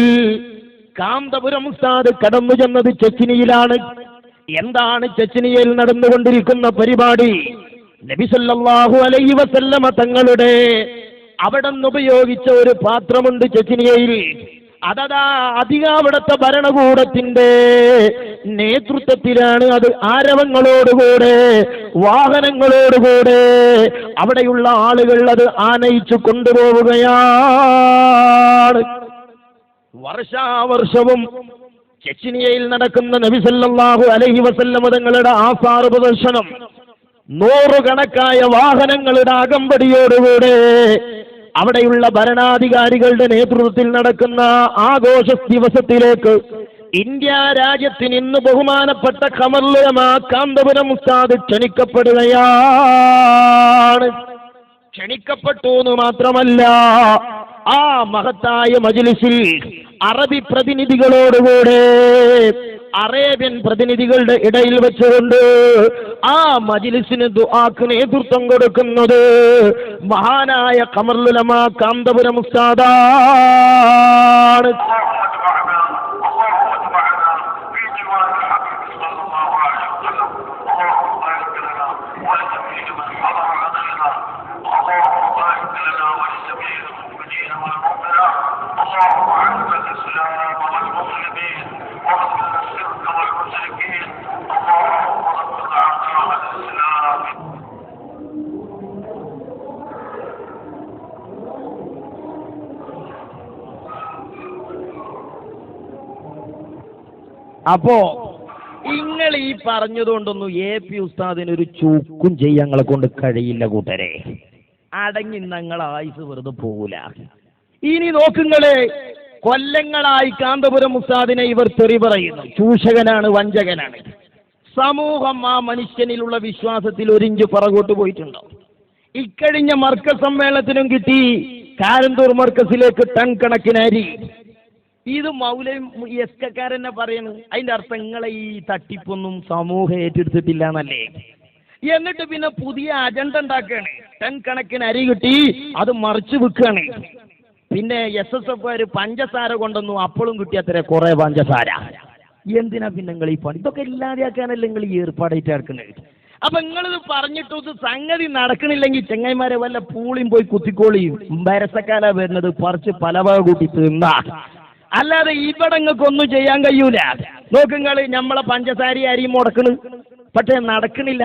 കാന്തപുരം ഉസ്താദ് കടന്നു ചെന്നത് ചെച്ചിനിയിലാണ്. എന്താണ് ചെച്ചിനിയിൽ നടന്നുകൊണ്ടിരിക്കുന്ന പരിപാടി? നബി സല്ലല്ലാഹു അലൈഹി വസല്ലമ തങ്ങളുടെ അവിടെ നിന്ന് ഉപയോഗിച്ച ഒരു പാത്രമുണ്ട് ചെച്ചിനിയയിൽ. അതതാ അധികം അവിടുത്തെ ഭരണകൂടത്തിന്റെ നേതൃത്വത്തിലാണ്. അത് ആരവങ്ങളോടുകൂടെ വാഹനങ്ങളോടുകൂടെ അവിടെയുള്ള ആളുകൾ അത് ആനയിച്ചു കൊണ്ടുപോവുകയാണ്. വർഷാവർഷവും ചെച്ചിനിയയിൽ നടക്കുന്ന നബി സല്ലല്ലാഹു അലൈഹി വസല്ലമ തങ്ങളുടെ ആസാർ പ്രദർശനം നൂറുകണക്കായ വാഹനങ്ങളുടെ അകമ്പടിയോടുകൂടെ അവിടെയുള്ള ഭരണാധികാരികളുടെ നേതൃത്വത്തിൽ നടക്കുന്ന ആഘോഷ ദിവസത്തിലേക്ക് ഇന്ത്യ രാജ്യത്തിന് ഇന്ന് ബഹുമാനപ്പെട്ട ഖമറുൽ ഉലമാ കാന്തപുരം ഉസ്താദ് ക്ഷണിക്കപ്പെടുകയാണ്. ക്ഷണിക്കപ്പെട്ടു എന്ന് മാത്രമല്ല, ആ മഹത്തായ മജ്ലിസിൽ അറബി പ്രതിനിധികളോടുകൂടെ അറേബ്യൻ പ്രതിനിധികളുടെ ഇടയിൽ വെച്ചുകൊണ്ട് ആ മജ്ലിസിന് ദുആക്ക് നേതൃത്വം കൊടുക്കുന്നത് മഹാനായ ഖമറുൽ ഉലമാ കാന്തപുരം ഉസ്താദാണ്. അപ്പോ നിങ്ങൾ ഈ പറഞ്ഞതുകൊണ്ടൊന്നും AP ഉസ്താദിന് ഒരു ചൂക്കും ചെയ്യാൻ ഞങ്ങളെ കൊണ്ട് കഴിയില്ല കൂട്ടരെ. അടങ്ങി ഞങ്ങളെ ആയുസ് വെറുതെ പോകൂല. ഇനി നോക്കുങ്ങളെ, കൊല്ലങ്ങളായി കാന്തപുരം ഉസ്താദിനെ ഇവർ തെറി പറയുന്നു. ചൂഷകനാണ്, വഞ്ചകനാണ്. സമൂഹം ആ മനുഷ്യനിലുള്ള വിശ്വാസത്തിൽ ഒരിഞ്ച് പുറകോട്ട് പോയിട്ടുണ്ടോ? ഇക്കഴിഞ്ഞ മർക്കസ് സമ്മേളനത്തിനും കിട്ടി കാരന്തൂർ മർക്കസിലേക്ക് ടൺ കണക്കിന് അരി. ഇത് മൗലയും എസ്കക്കാരെന്നെ പറയുന്നു. അതിന്റെ അർത്ഥം നിങ്ങളെ ഈ തട്ടിപ്പൊന്നും സമൂഹം ഏറ്റെടുത്തിട്ടില്ല എന്നല്ലേ? എന്നിട്ട് പിന്നെ പുതിയ അജണ്ട ഉണ്ടാക്കുകയാണ്. ടൺ കണക്കിന് അരി കിട്ടി, അത് മറിച്ച് വിൽക്കുകയാണ്. പിന്നെ SSF പഞ്ചസാര കൊണ്ടൊന്നും അപ്പോഴും കിട്ടിയത്ര കുറെ പഞ്ചസാര. എന്തിനാ പിന്നെ നിങ്ങൾ ഈ പണി? ഇതൊക്കെ ഇല്ലാതെയാക്കാനല്ലേ നിങ്ങൾ ഈ ഏർപ്പാടായിട്ട് നടക്കുന്നത്? അപ്പൊ നിങ്ങളിത് പറഞ്ഞിട്ട് ഇത് സംഗതി നടക്കണില്ലെങ്കിൽ ചെങ്ങായിമാരെ വല്ല പൂളിയും പോയി കുത്തിക്കോളിയും. വരസക്കാല വരുന്നത് പറിച്ച് പലവക കൂട്ടി തിന്നാ. അല്ലാതെ ഇവിടെ നിങ്ങൾക്കൊന്നും ചെയ്യാൻ കഴിയൂല. നോക്കുങ്ങൾ, നമ്മളെ പഞ്ചസാരി അരിയും മുടക്കണ്, പക്ഷെ നടക്കണില്ല.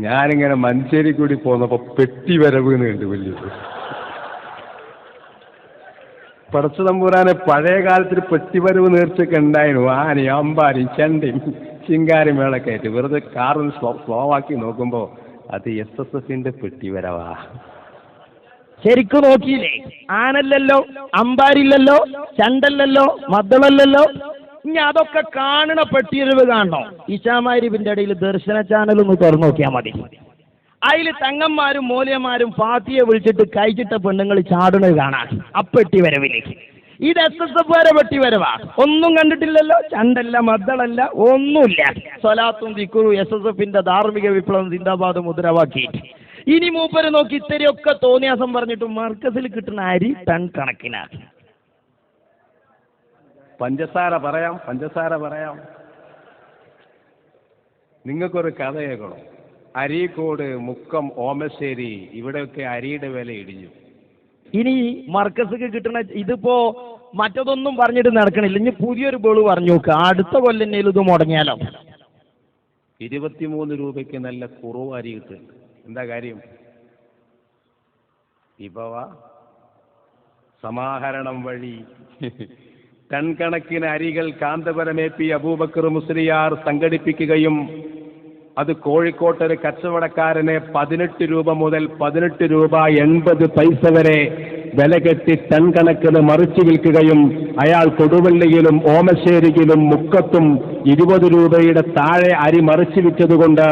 ഞാനിങ്ങനെ മഞ്ചേരി കൂടി പോന്നപ്പോ പെട്ടി വരവ് കണ്ടു വലിയത്. പടച്ച തമ്പുരാനെ പഴയ കാലത്തിൽ പെട്ടിവരവ് നേർച്ചയൊക്കെ ഉണ്ടായിരുന്നു. ആനയും അമ്പാരിയും ചെണ്ടയും ചിങ്കാരി മേളൊക്കെ ആയിട്ട് വെറുതെ കാറിൽ സ്ലോവാക്കി നോക്കുമ്പോ അത് SSFന്റെ പെട്ടിവരവാ. ശരിക്കും നോക്കിയില്ലേ? ആനല്ലല്ലോ, അമ്പാരില്ലല്ലോ, ചണ്ടല്ലല്ലോ, മദ്ദളല്ലല്ലോ. ഇനി അതൊക്കെ കാണണ പെട്ടിവരവ് കാണണോ? ഇശാമാരിബിന്റെ ഇടയിൽ ദർശന ചാനൽ ഒന്ന് തുറന്നു നോക്കിയാൽ മതി. അതിൽ തങ്ങന്മാരും മൂല്യന്മാരും ഫാത്തിയെ വിളിച്ചിട്ട് കഴിച്ചിട്ട പെണ്ണുങ്ങൾ ചാടുന്നത് കാണാൻ. അപ്പെട്ടി വരവിലേക്ക് ഇത് SSF പെട്ടി വരവാ. ഒന്നും കണ്ടിട്ടില്ലല്ലോ, ചണ്ടല്ല, മദ്ദളല്ല, ഒന്നുമില്ല. സ്വലാത്തും ദിക്റും SSFന്റെ ധാർമ്മിക വിപ്ലവം സിന്ദാബാദ് മുദ്രാവാക്കി. ഇനി മൂപ്പര് നോക്കി ഇത്തരയൊക്കെ തോന്നിയാസം പറഞ്ഞിട്ട് മർക്കസിൽ കിട്ടുന്ന അരി ടൺ കണക്കിനാണ്. പഞ്ചസാര പറയാം. നിങ്ങൾക്കൊരു കഥ കേൾക്കണം. അരീക്കോട്, മുക്കം, ഓമശ്ശേരി ഇവിടെയൊക്കെ അരിയുടെ വില ഇടിഞ്ഞു. ഇനി മർക്കസിക്ക് കിട്ടുന്ന ഇതിപ്പോ മറ്റതൊന്നും പറഞ്ഞിട്ട് നടക്കണില്ല. ഇനി പുതിയൊരു ബേള് പറഞ്ഞു നോക്കുക. അടുത്ത കൊല്ലം ഇത് മുടങ്ങിയാലോ? 23 രൂപയ്ക്ക് നല്ല കുറവ് അരി കിട്ടുന്നുണ്ട്. എന്താ കാര്യം? വിഭവ സമാഹരണം വഴി ടൺ കണക്കിന് അരികൾ കാന്തപുരം AP അബൂബക്കർ മുസ്ലിയാർ സംഘടിപ്പിക്കുകയും അത് കോഴിക്കോട്ടൊരു കച്ചവടക്കാരനെ 18 രൂപ മുതൽ 18 രൂപ 80 പൈസ വരെ വില കെട്ടി ടൺ കണക്കിന് മറിച്ചു വിൽക്കുകയും അയാൾ കൊടുവള്ളിയിലും ഓമശ്ശേരിയിലും മുക്കത്തും 20 രൂപയുടെ താഴെ അരി മറിച്ചു വിറ്റതുകൊണ്ട്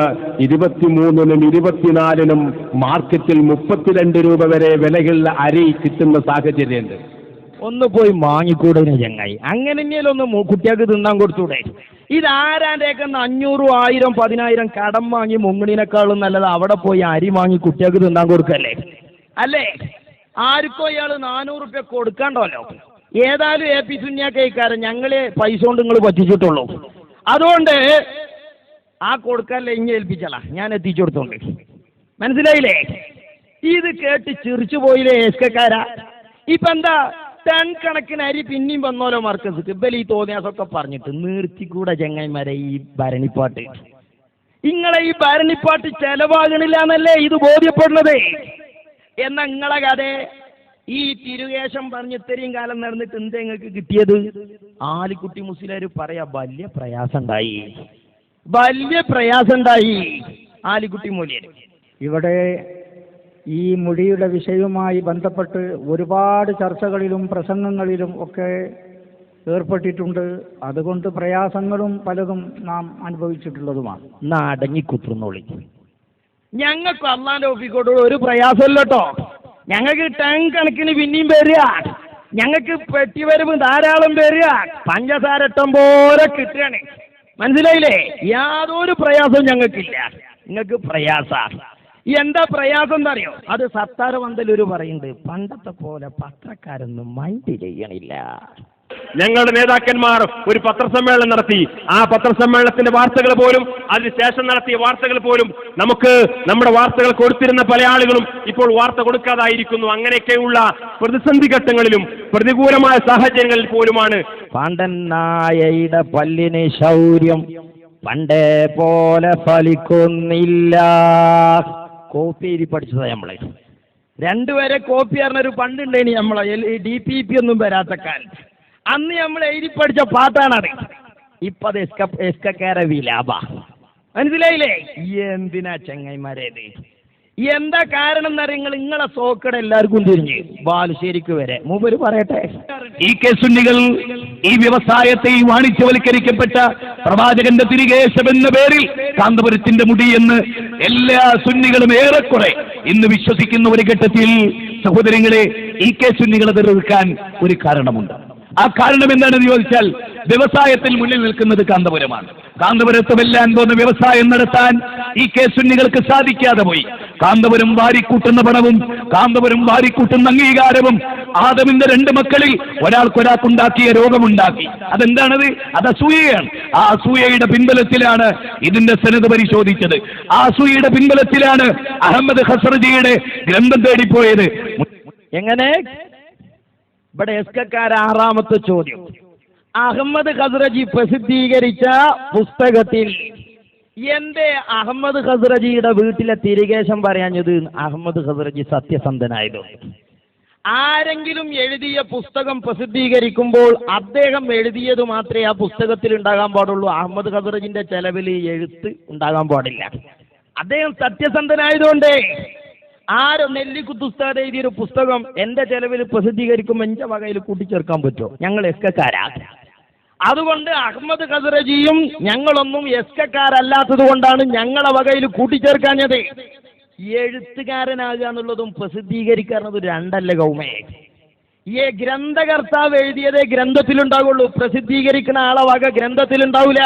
23-നും 24-നും മാർക്കറ്റിൽ 32 രൂപ വരെ വിലയുള്ള അരി കിട്ടുന്ന സാഹചര്യമുണ്ട്. ഒന്ന് പോയി വാങ്ങിക്കൂടെ ചങ്ങായി? അങ്ങനെ തന്നെയല്ലോ ഒന്ന് കുട്ടികൾക്ക് തിന്നാൻ കൊടുത്തൂടെ? ഇതാരാൻ്റെയൊക്കെ 500, 1000, 10,000 കടം വാങ്ങി മുങ്ങണിനേക്കാളും നല്ലത് അവിടെ പോയി അരി വാങ്ങി കുട്ടികൾക്ക് തിന്നാൻ കൊടുക്കല്ലേ? അല്ലേ? ആർക്കോ ഇയാൾ 400 റുപ്യ കൊടുക്കണ്ടല്ലോ. ഏതായാലും എ പി സുന്നിയാക്കാരം ഞങ്ങള് പൈസ കൊണ്ട് നിങ്ങൾ പറ്റിച്ചിട്ടുള്ളൂ. അതുകൊണ്ട് ആ കൊടുക്കാനല്ലേ ഇങ്ങനെ ഏൽപ്പിച്ചാളാ, ഞാൻ എത്തിച്ചു കൊടുത്തോണ്ട്. മനസ്സിലായില്ലേ? ഇത് കേട്ട് ചിറിച്ചു പോയില്ലേ എസ്കക്കാരാ? ഇപ്പൊ എന്താ ടൺ കണക്കിന് അരി പിന്നെയും വന്നോലോ മർക്കസ്. ഇബൽ ഈ തോന്നിയാസൊക്കെ പറഞ്ഞിട്ട് നിർത്തിക്കൂടെ ചങ്ങായിമാരെ ഈ ഭരണിപ്പാട്ട്? നിങ്ങളെ ഈ ഭരണിപ്പാട്ട് ചെലവാകണില്ല എന്നല്ലേ ഇത് ബോധ്യപ്പെടുന്നത്? എന്നാ നിങ്ങളെ കഥ ഈ തിരുകേശം പറഞ്ഞ് ഇത്രയും കാലം നടന്നിട്ട് എന്താ നിങ്ങൾക്ക് കിട്ടിയത്? ആലിക്കുട്ടി മുസ്ലിയാർ പറയാ വലിയ പ്രയാസമുണ്ടായി, വലിയ പ്രയാസമുണ്ടായി ആലിക്കുട്ടി മൂല്യർ. ഇവിടെ ഈ മുടിയുടെ വിഷയവുമായി ബന്ധപ്പെട്ട് ഒരുപാട് ചർച്ചകളിലും പ്രസംഗങ്ങളിലും ഒക്കെ ഏർപ്പെട്ടിട്ടുണ്ട്. അതുകൊണ്ട് പ്രയാസങ്ങളും പലതും നാം അനുഭവിച്ചിട്ടുള്ളതുമാണ്. എന്നാ അടങ്ങി കുത്തുന്നോളി. ഞങ്ങൾക്ക് അള്ളാന്റെ ഓഫീസോട് ഒരു പ്രയാസമല്ലോ കേട്ടോ. ഞങ്ങൾക്ക് ടൺ കണക്കിന് പിന്നെയും വരിക, ഞങ്ങൾക്ക് പെട്ടി വരവ് ധാരാളം വരിക, പഞ്ചസാര ഇട്ടം പോലെ കിട്ടുകയാണ്. മനസ്സിലായില്ലേ? യാതൊരു പ്രയാസവും ഞങ്ങൾക്കില്ല. നിങ്ങൾക്ക് പ്രയാസ. എന്താ പ്രയാസം എന്താ അറിയോ? അത് സത്താറ് പന്തലൂര് പറയുന്നുണ്ട്, പണ്ടത്തെ പോലെ പത്രക്കാരൊന്നും മൈൻഡ് ചെയ്യണില്ല. ഞങ്ങളുടെ നേതാക്കന്മാർ ഒരു പത്രസമ്മേളനം നടത്തി. ആ പത്രസമ്മേളനത്തിന്റെ വാർത്തകൾ പോലും, അതിനുശേഷം നടത്തിയ വാർത്തകൾ പോലും നമുക്ക് നമ്മുടെ വാർത്തകൾ കൊടുത്തിരുന്ന പല ആളുകളും ഇപ്പോൾ വാർത്ത കൊടുക്കാതായിരിക്കുന്നു. അങ്ങനെയൊക്കെയുള്ള പ്രതിസന്ധി ഘട്ടങ്ങളിലും പ്രതികൂലമായ സാഹചര്യങ്ങളിൽ പോലുമാണ് പാണ്ഡൻ നായയുടെ പല്ലിന് ശൗര്യം പണ്ടേ പോലെ ഫലിക്കുന്നില്ല. കോപ്പി എഴുതി പഠിച്ചതാ നമ്മളെ. രണ്ടുപേരെ കോപ്പി പറഞ്ഞൊരു പണ്ടുണ്ടേനി നമ്മളെ DPP ഒന്നും വരാത്ത കാലത്ത്. അന്ന് നമ്മൾ എഴുതി പഠിച്ച പാട്ടാണത്. ഇപ്പൊ അത് എസ്കക്കാരെ വിലാപ. മനസ്സിലായില്ലേ? എന്തിനാ ചങ്ങായിമാരേത്? എന്താ കാരണം എന്നറിയ? നിങ്ങളെ സോക്കട എല്ലാവർക്കും തിരിഞ്ഞ് ബാലുശ്ശേരിക്ക് വരെ മൂപ്പര് പറയട്ടെ. ഈ സുന്നികൾ ഈ വ്യവസായത്തെ ഈ വാണിജ്യവൽക്കരിക്കപ്പെട്ട പ്രവാചകന്റെ തിരികേശം എന്ന പേരിൽ കാന്തപുരത്തിന്റെ മുടി എന്ന് എല്ലാ സുന്നികളും ഏറെക്കുറെ ഇന്ന് വിശ്വസിക്കുന്ന ഒരു ഘട്ടത്തിൽ സഹോദരങ്ങളെ ഈ സുന്നികളെ എതിർക്കാൻ ഒരു കാരണമുണ്ട്. ആ കാരണം എന്താണെന്ന് ചോദിച്ചാൽ വ്യവസായത്തിൽ മുന്നിൽ നിൽക്കുന്നത് കാന്തപുരമാണ്. കാന്തപുരത്ത് വെല്ലാൻ പോകുന്ന വ്യവസായം നടത്താൻ ഈ സുന്നികൾക്ക് സാധിക്കാതെ പോയി. കാന്തപുരം വാരിക്കൂട്ടുന്ന പണവും കാന്തപുരം വാരിക്കൂട്ടുന്ന അംഗീകാരവും ആദമിന്റെ 2 മക്കളിൽ ഒരാൾക്കൊരാൾക്കുണ്ടാക്കിയ രോഗമുണ്ടാക്കി. അതെന്താണത്? അത് അസൂയയാണ്. ആ അസൂയയുടെ പിൻബലത്തിലാണ് ഇതിന്റെ സനത് പരിശോധിച്ചത്. ആ അസൂയയുടെ പിൻബലത്തിലാണ് അഹമ്മദ് ഖസ്റജിയുടെ ഗ്രന്ഥം തേടിപ്പോയത്. എങ്ങനെ? ഇവിടെ എസ്കക്കാര 6ാമത്തെ ചോദ്യം. അഹമ്മദ് ഖസ്റജി പ്രസിദ്ധീകരിച്ച പുസ്തകത്തിൽ എന്റെ അഹമ്മദ് ഖസ്റജിയുടെ വീട്ടിലെ തിരികേശം പറയാഞ്ഞത്? അഹമ്മദ് ഖസ്റജി സത്യസന്ധനായതുകൊണ്ട്. ആരെങ്കിലും എഴുതിയ പുസ്തകം പ്രസിദ്ധീകരിക്കുമ്പോൾ അദ്ദേഹം എഴുതിയത് മാത്രമേ ആ പുസ്തകത്തിൽ ഉണ്ടാകാൻ പാടുള്ളൂ. അഹമ്മദ് ഖസ്റജിന്റെ ചെലവിൽ എഴുത്ത് ഉണ്ടാകാൻ പാടില്ല. അദ്ദേഹം സത്യസന്ധനായതുകൊണ്ട്. ആരോ നെല്ലിക്കുത്തുസ്താദ് എഴുതിയൊരു പുസ്തകം എന്റെ ചെലവിൽ പ്രസിദ്ധീകരിക്കുമ്പോൾ എന്റെ വകയിൽ കൂട്ടിച്ചേർക്കാൻ പറ്റുമോ? ഞങ്ങൾ എസ്കക്കാരാ. അതുകൊണ്ട് അഹമ്മദ് ഖസ്റജിയും ഞങ്ങളൊന്നും എസ്കക്കാരല്ലാത്തത് കൊണ്ടാണ് ഞങ്ങളെ വകയിൽ കൂട്ടിച്ചേർക്കാഞ്ഞത്. എഴുത്തുകാരനാകുക എന്നുള്ളതും പ്രസിദ്ധീകരിക്കാറുള്ളതും രണ്ടല്ല കൗമേ. ഈ ഗ്രന്ഥകർത്താവ് എഴുതിയതേ ഗ്രന്ഥത്തിലുണ്ടാകുള്ളൂ, പ്രസിദ്ധീകരിക്കുന്ന ആളെ വക ഗ്രന്ഥത്തിലുണ്ടാവില്ല.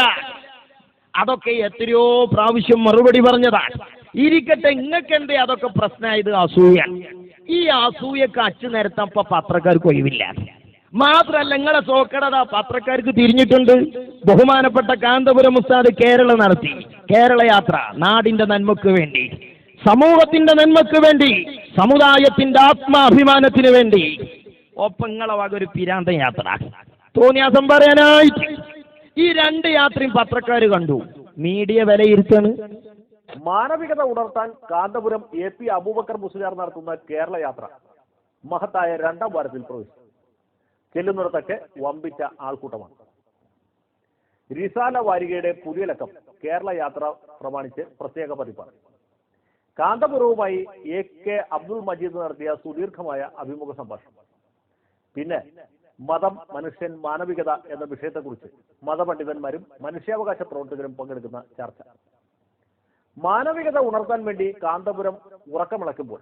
അതൊക്കെ എത്രയോ പ്രാവശ്യം മറുപടി പറഞ്ഞതാണ്. ഇരിക്കട്ടെ, ഇങ്ങക്കെന്തേ അതൊക്കെ പ്രശ്നമായത്? അസൂയ. ഈ അസൂയക്ക് അച്ചു നിരത്താൻ ഇപ്പൊ പത്രക്കാർക്ക് ഒഴിവില്ല. മാത്രല്ല നിങ്ങളെ സോക്കടത പത്രക്കാർക്ക് തിരിഞ്ഞിട്ടുണ്ട്. ബഹുമാനപ്പെട്ട കാന്തപുരം ഉസ്താദ് കേരളം നടത്തി. കേരള യാത്ര നാടിന്റെ നന്മക്ക് വേണ്ടി, സമൂഹത്തിന്റെ നന്മക്ക് വേണ്ടി, സമുദായത്തിന്റെ ആത്മാഭിമാനത്തിന് വേണ്ടി. ഒപ്പം നിങ്ങളെ വക ഒരു പിരാന്തൻ യാത്ര തോന്നിയാസം പറയാനായിട്ട്. ഈ 2 യാത്രയും പത്രക്കാർ കണ്ടു. മീഡിയ വിലയിരുത്താണ്. മാനവികത ഉണർത്താൻ കാന്തപുരം AP അബൂബക്കർ മുസ്ലിയാർ നടത്തുന്ന കേരള യാത്ര മഹത്തായ 2ാം വാരത്തിൽ പ്രവേശിച്ചു. ചെല്ലുന്നിടത്തൊക്കെ വമ്പിച്ച ആൾക്കൂട്ടമാണ്. റിസാല വാരികയുടെ പുതിയ ലക്കം കേരള യാത്ര പ്രമാണിച്ച് പ്രത്യേക പതിപ്പാണ്. കാന്തപുരവുമായി AK അബ്ദുൽ മജീദ് നടത്തിയ സുദീർഘമായ അഭിമുഖ സംഭാഷണം. പിന്നെ മതം, മനുഷ്യൻ, മാനവികത എന്ന വിഷയത്തെക്കുറിച്ച് മതപണ്ഡിതന്മാരും മനുഷ്യാവകാശ പ്രവർത്തകരും പങ്കെടുക്കുന്ന ചർച്ച. മാനവികത ഉണർത്താൻ വേണ്ടി കാന്തപുരം ഉറക്കമിളക്കുമ്പോൾ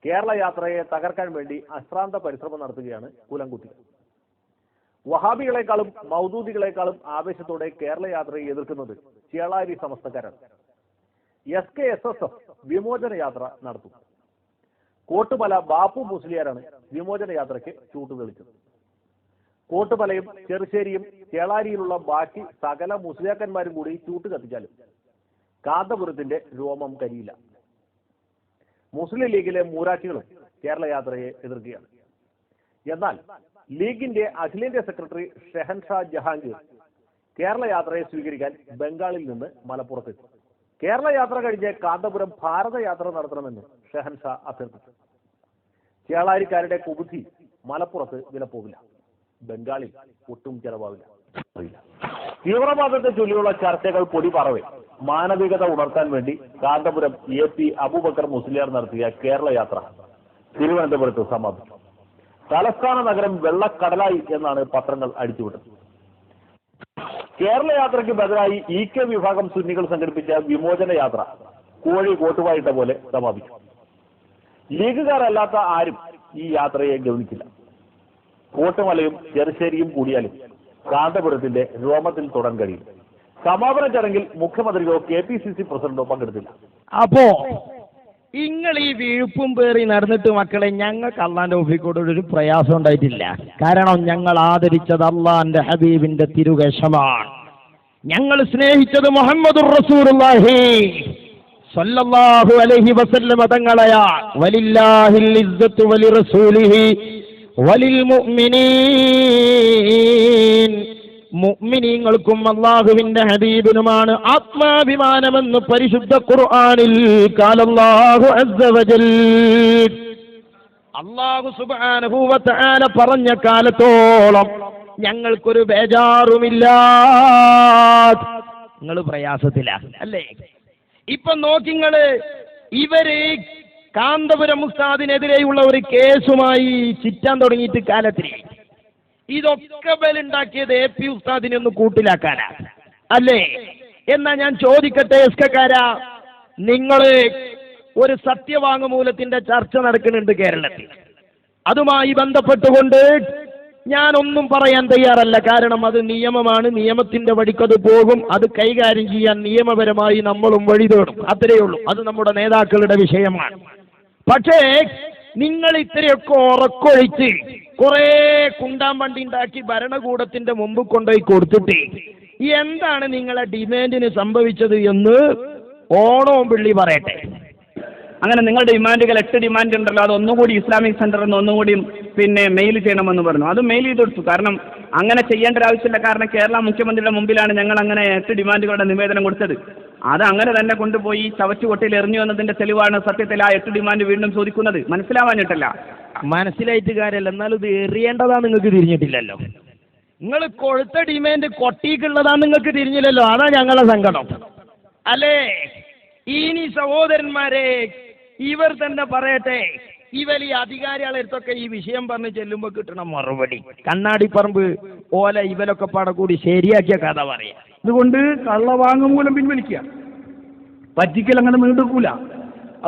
കേരള യാത്രയെ തകർക്കാൻ വേണ്ടി അശ്രാന്ത പരിശ്രമം നടത്തുകയാണ് കുലംകുട്ടികൾ. വഹാബികളെക്കാളും മൗദൂദികളെക്കാളും ആവേശത്തോടെ കേരള യാത്രയെ എതിർക്കുന്നത് ചേളാരി സമസ്തക്കാരാണ്. SKSSF വിമോചന യാത്ര നടത്തും. കോട്ടുമല ബാപ്പു മുസ്ലിയാരാണ് വിമോചന യാത്രയ്ക്ക് ചൂട്ട് തെളിച്ചത്. കോട്ടുമലയും ചെറുശ്ശേരിയും ചേളാരിയിലുള്ള ബാക്കി സകല മുസ്ലിയാക്കന്മാരും കൂടി ചൂട്ട് കത്തിച്ചാലും കാന്തപുരത്തിന്റെ രോമം കരിയില്ല. മുസ്ലിം ലീഗിലെ മൂരാറ്റികളും കേരള യാത്രയെ എതിർക്കുകയാണ്. എന്നാൽ ലീഗിന്റെ അഖിലേന്ത്യാ സെക്രട്ടറി ഷെഹൻഷാ ജഹാംഗീർ കേരള യാത്രയെ സ്വീകരിക്കാൻ ബംഗാളിൽ നിന്ന് മലപ്പുറത്തെത്തി. കേരള യാത്ര കഴിഞ്ഞ് കാന്തപുരം ഭാരതയാത്ര നടത്തണമെന്ന് ഷെഹൻഷാ അഭ്യർത്ഥിച്ചു. ചേളാരിക്കാരുടെ കുബുദ്ധി മലപ്പുറത്ത് വിലപ്പോവില്ല, ബംഗാളിൽ ഒട്ടും ചെലവാവില്ല. തീവ്രവാദത്തെ ചൊല്ലിയുള്ള ചർച്ചകൾ പൊടിപറവെ മാനവികത ഉണർത്താൻ വേണ്ടി കാന്തപുരം AP അബൂബക്കർ മുസ്ലിയാർ നടത്തിയ കേരള യാത്ര തിരുവനന്തപുരത്ത് സമാപിച്ചു. തലസ്ഥാന നഗരം വെള്ളക്കടലായി എന്നാണ് പത്രങ്ങൾ അടിച്ചുവിട്ടത്. കേരള യാത്രയ്ക്ക് ബദലായി EK വിഭാഗം സുന്നികൾ സംഘടിപ്പിച്ച വിമോചന യാത്ര കോഴി കോട്ടുവായിട്ട പോലെ സമാപിച്ചു. ലീഗുകാരല്ലാത്ത ആരും ഈ യാത്രയെ ഗവനിച്ചില്ല. കോട്ടുമലയും ചെറുശ്ശേരിയും കൂടിയാലും കാന്തപുരത്തിന്റെ രോമത്തിൽ തൊടാൻ കഴിയും. സമാപന ചടങ്ങിൽ മുഖ്യമന്ത്രിയോ KPCC പ്രസിഡന്റോ പങ്കെടുത്തില്ല. അപ്പോ നിങ്ങൾ ഈ വീഴ്പ്പും പേറി നടന്നിട്ട് മക്കളെ, ഞങ്ങൾക്ക് അള്ളാന്റെ ഓഫിക്കോട് ഒരു പ്രയാസം ഉണ്ടായിട്ടില്ല. കാരണം ഞങ്ങൾ ആദരിച്ചത് അള്ളാന്റെ ഹബീബിന്റെ തിരുവേഷമാണ്. ഞങ്ങൾ സ്നേഹിച്ചത് മുഹമ്മദുർ റസൂലുള്ളാഹി സ്വല്ലല്ലാഹു അലൈഹി വസല്ലം തങ്ങളെയാ. വലില്ലാഹിൽ ഇസ്സത്തു വലിറസൂലിഹി വലിൽ മുഅ്മിനീൻ. മുഅ്മിനീങ്ങൾക്കും അല്ലാഹുവിന്റെ ഹബീബിനുമാണ് ആത്മാഭിമാനമെന്ന് പരിശുദ്ധ ഖുർആനിൽ ഖാലല്ലാഹു അസ്സ വജൽ. അല്ലാഹു സുബ്ഹാനഹു വ തആല പറഞ്ഞ കാലത്തോളം ഞങ്ങൾക്കൊരു ബേജാറുമില്ല. നിങ്ങൾ പ്രയാസത്തിലാണ് അല്ലേ? ഇപ്പൊ നോക്കിങ്ങള്, ഇവര് കാന്തപുരം ഉസ്താദിനെതിരെയുള്ള ഒരു കേസുമായി ചിറ്റാൻ തുടങ്ങിയിട്ട് കാലത്തിൽ ഇതൊക്കെ ബലുണ്ടാക്കിയത് AP ഉസ്താദിനെ ഒന്ന് കൂട്ടിലാക്കാനാ അല്ലേ? എന്നാ ഞാൻ ചോദിക്കട്ടെ, എസ്കക്കാരാ, നിങ്ങള് ഒരു സത്യവാങ്മൂലത്തിന്റെ ചർച്ച നടക്കുന്നുണ്ട് കേരളത്തിൽ. അതുമായി ബന്ധപ്പെട്ടുകൊണ്ട് ഞാനൊന്നും പറയാൻ തയ്യാറല്ല. കാരണം അത് നിയമമാണ്, നിയമത്തിന്റെ വഴിക്കത് പോകും. അത് കൈകാര്യം ചെയ്യാൻ നിയമപരമായി നമ്മളും വഴി തേടും, അത്രയേ ഉള്ളൂ. അത് നമ്മുടെ നേതാക്കളുടെ വിഷയമാണ്. പക്ഷേ നിങ്ങൾ ഇത്രയൊക്കെ ഉറക്കൊഴിച്ച് കുറെ കുണ്ടാൻ വണ്ടി ഉണ്ടാക്കി ഭരണകൂടത്തിന്റെ മുമ്പ് കൊണ്ടുപോയി കൊടുത്തിട്ട് എന്താണ് നിങ്ങളെ ഡിമാൻഡിന് സംഭവിച്ചത് എന്ന് ഓണവും പിള്ളി പറയട്ടെ. അങ്ങനെ നിങ്ങളുടെ ഡിമാൻഡുകൾ 8 ഡിമാൻഡ് ഉണ്ടല്ലോ, അത് ഒന്നുകൂടി ഇസ്ലാമിക് സെന്ററിൽ നിന്ന് ഒന്നുകൂടി മെയിൽ ചെയ്യണമെന്ന് പറഞ്ഞു. അത് മെയിൽ ചെയ്ത് കൊടുത്തു. കാരണം അങ്ങനെ ചെയ്യേണ്ട ഒരു ആവശ്യമില്ല. കാരണം കേരള മുഖ്യമന്ത്രിയുടെ മുമ്പിലാണ് ഞങ്ങൾ അങ്ങനെ 8 ഡിമാൻഡുകളുടെ നിവേദനം കൊടുത്തത്. അത് അങ്ങനെ തന്നെ കൊണ്ടുപോയി ചവറ്റുകൊട്ടയിൽ എറിഞ്ഞു എന്നതിന്റെ തെളിവാണ് സത്യത്തിൽ ആ 8 ഡിമാൻഡ് വീണ്ടും ചോദിക്കുന്നത്. മനസ്സിലാവാഞ്ഞിട്ടല്ല, മനസ്സിലായിട്ട് കാര്യമല്ല. എന്നാലും ഇത് എറിയേണ്ടതാ നിങ്ങൾക്ക് തിരിഞ്ഞിട്ടില്ലല്ലോ. നിങ്ങൾ കൊഴുത്ത ഡിമാൻഡ് കൊട്ടിക്കുള്ളതാ നിങ്ങൾക്ക് തിരിഞ്ഞില്ലല്ലോ. അതാ ഞങ്ങളെ സങ്കടം അല്ലേ? ഇനി സഹോദരന്മാരെ, ഇവർ തന്നെ പറയട്ടെ, ഇവർ ഈ അധികാരികളെ അടുത്തൊക്കെ ഈ വിഷയം പറഞ്ഞ് ചെല്ലുമ്പോൾ കിട്ടണ മറുപടി കണ്ണാടിപ്പറമ്പ് ഓല ഇവരൊക്കെ പാടെ കൂടി ശരിയാക്കിയ കഥ പറയാം. അതുകൊണ്ട് കള്ളവാങ്ങുമൂലം പിൻവലിക്കുക, പറ്റിക്കൽ അങ്ങനെ നീണ്ടുക്കൂല.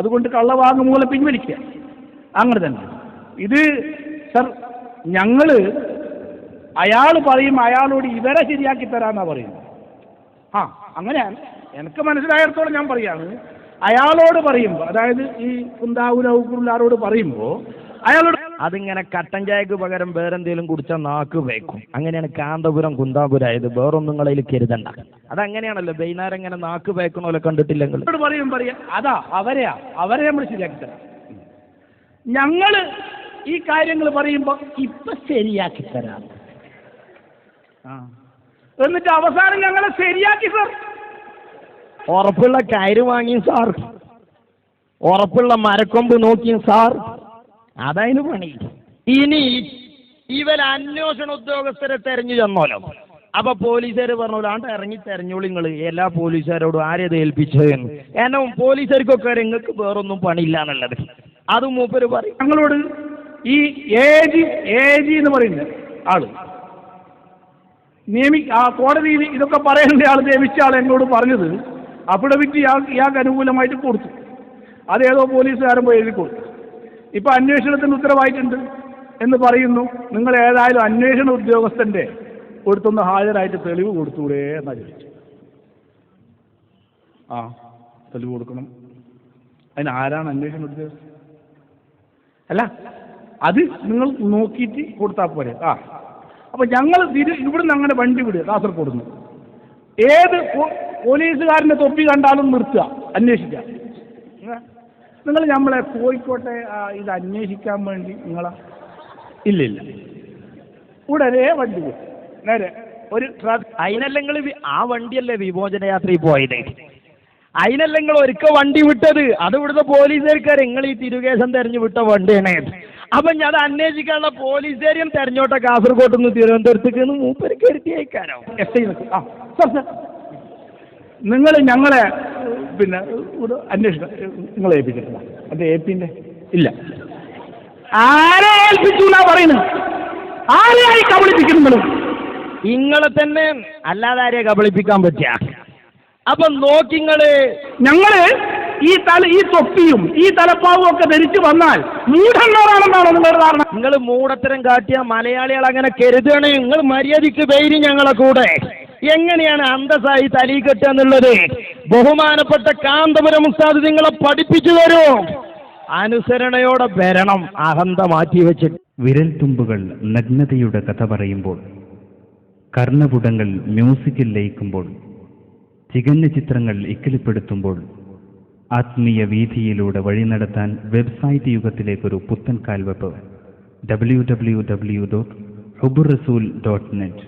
അതുകൊണ്ട് കള്ളവാങ്ങുമൂലം പിൻവലിക്കുക, അങ്ങനെ തന്നെ. ഇത് സർ, ഞങ്ങള് അയാൾ പറയും അയാളോട് ഇവരെ ശരിയാക്കി തരാന്നാ പറയുന്നത്. അങ്ങനെയാണ് എനിക്ക് മനസ്സിലായിടത്തോളം ഞാൻ പറയാണ്. അയാളോട് പറയുമ്പോൾ, അതായത് ഈ കുന്താവൂരാരോട് പറയുമ്പോൾ അയാളോട് അതിങ്ങനെ കട്ടൻ ചായക്ക് പകരം വേറെന്തെങ്കിലും കുടിച്ചാൽ നാക്ക് വേക്കും. അങ്ങനെയാണ് കാന്തപുരം കുന്താപുരായത്. വേറൊന്നും നിങ്ങളതിൽ കരുതണ്ട. അതങ്ങനെയാണല്ലോ, വൈകുന്നേരം ഇങ്ങനെ നാക്ക് വേക്കണോലെ കണ്ടിട്ടില്ലെങ്കിൽ പറയാ അതാ അവരെ നമ്മൾ ശരിയാക്കി തരാം. ഞങ്ങള് ഈ കാര്യങ്ങൾ പറയുമ്പോൾ ഇപ്പൊ ശരിയാക്കി തരാം, എന്നിട്ട് അവസാനം ഞങ്ങളെ ശരിയാക്കി സാർ. ഉറപ്പുള്ള കയറ് വാങ്ങിയും സാർ, ഉറപ്പുള്ള മരക്കൊമ്പ് നോക്കിയും സാർ, അതായത് പണി. ഇനി ഇവർ അന്വേഷണ ഉദ്യോഗസ്ഥരെ തെരഞ്ഞു ചെന്നോലോ. അപ്പൊ പോലീസുകാർ പറഞ്ഞോളൂ, ആണ്ട് ഇറങ്ങി തെരഞ്ഞോളൂ നിങ്ങൾ എല്ലാ പോലീസുകാരോടും ആരേത് ഏൽപ്പിച്ചതെന്ന്. കാരണം പോലീസുകാർക്കൊക്കെ നിങ്ങൾക്ക് വേറൊന്നും പണിയില്ല എന്നുള്ളത്. അത് മൂപ്പര് പറയും ഞങ്ങളോട്. ഈ എ ജി എന്ന് പറയുന്ന ആള് കോടതിയിൽ ഇതൊക്കെ പറയേണ്ട ആൾ നിയമിച്ച ആൾ എന്നോട് പറഞ്ഞത് അഫിഡവിറ്റ് ഇയാൾക്ക് അനുകൂലമായിട്ട് കൊടുത്തു. അതേതോ പോലീസുകാരൻ പോയി എഴുതി കൊടുത്തു. ഇപ്പൊ അന്വേഷണത്തിന് ഉത്തരവായിട്ടുണ്ട് എന്ന് പറയുന്നു. നിങ്ങൾ ഏതായാലും അന്വേഷണ ഉദ്യോഗസ്ഥന്റെ കൊടുത്തൊന്ന് ഹാജരായിട്ട് തെളിവ് കൊടുത്തൂടെ എന്നാ ചോദിച്ചു. തെളിവ് കൊടുക്കണം. അതിന് ആരാണ് അന്വേഷണ ഉദ്യോഗസ്ഥൻ? അല്ല അത് നിങ്ങൾ നോക്കിയിട്ട് കൊടുത്താൽ പോരെ. അപ്പൊ ഞങ്ങൾ ഇവിടുന്ന് അങ്ങനെ വണ്ടി വിടുക കാസർഗോഡ് നിന്ന്. ഏത് പോലീസുകാരൻ്റെ തൊപ്പി കണ്ടാലും നിർത്തുക, അന്വേഷിക്കുക. നിങ്ങൾ നമ്മളെ കോഴിക്കോട്ടെ ഇത് അന്വേഷിക്കാൻ വേണ്ടി നിങ്ങളാ ഇല്ലില്ല, ഉടനെ വണ്ടി പോകും നേരെ ഒരു അതിനല്ലെങ്കിൽ ആ വണ്ടിയല്ലേ വിമോചന യാത്രയിൽ പോയത്, അതിനല്ലെങ്കിൽ ഒരിക്കൽ വണ്ടി വിട്ടത്. അത് ഇവിടുത്തെ പോലീസുകാർ നിങ്ങൾ ഈ തിരുകേശം തെരഞ്ഞു വിട്ട വണ്ടിയാണ്. അപ്പൊ ഞാൻ അത് അന്വേഷിക്കാനുള്ള പോലീസുകാരും തെരഞ്ഞോട്ട കാസർഗോഡ് നിന്ന് തിരുവനന്തപുരത്തേക്ക് മൂപ്പര് കരുതി അയക്കാനോ? നിങ്ങൾ ഞങ്ങളെ പിന്നെ അന്വേഷണം നിങ്ങളെ ഏൽപ്പിച്ചിട്ടില്ല. അത് ഏപ്പിന്റെ ഇല്ല, ആരെ ഏൽപ്പിച്ചു എന്നാ പറയുന്നത്? ആരെയായി കബളിപ്പിക്കുന്നു? നിങ്ങളെ തന്നെ, അല്ലാതെ ആരെയെ കബളിപ്പിക്കാൻ പറ്റുക? അപ്പൊ നോക്കിങ്ങള് ഞങ്ങള് ഈ തൊപ്പിയും ഈ തലപ്പാവും ഒക്കെ ധരിച്ചു വന്നാൽ മൂഢന്മാരാണെന്നാണോ നിങ്ങളുടെ ധാരണ? നിങ്ങൾ മൂടത്തരം കാട്ടിയ മലയാളികൾ അങ്ങനെ കരുതുകയാണ്. നിങ്ങൾ മര്യാദയ്ക്ക് പേര് ഞങ്ങളെ കൂടെ എങ്ങനെയാണ് അന്തസ്സായി തലീ കെട്ടുക എന്നുള്ളത് ബഹുമാനപ്പെട്ട കാന്തപുരം ഉസ്താദ് നിങ്ങളെ പഠിപ്പിച്ചു തരും. അനുസരണയോടെ വരണം, അഹന്ത മാറ്റി വെച്ചിട്ട്. വിരൽ തുമ്പുകൾ നഗ്നതയുടെ കഥ പറയുമ്പോൾ, കർണപുടങ്ങൾ മ്യൂസിക്കിൽ ലയിക്കുമ്പോൾ, ചികഞ്ഞ ചിത്രങ്ങൾ ഇക്കിളിപ്പെടുത്തുമ്പോൾ, ആത്മീയ വീഥിയിലൂടെ വഴി നടത്താൻ വെബ്സൈറ്റ് യുഗത്തിലേക്കൊരു പുത്തൻ കാൽവെപ്പ്. www.hubburrasool.net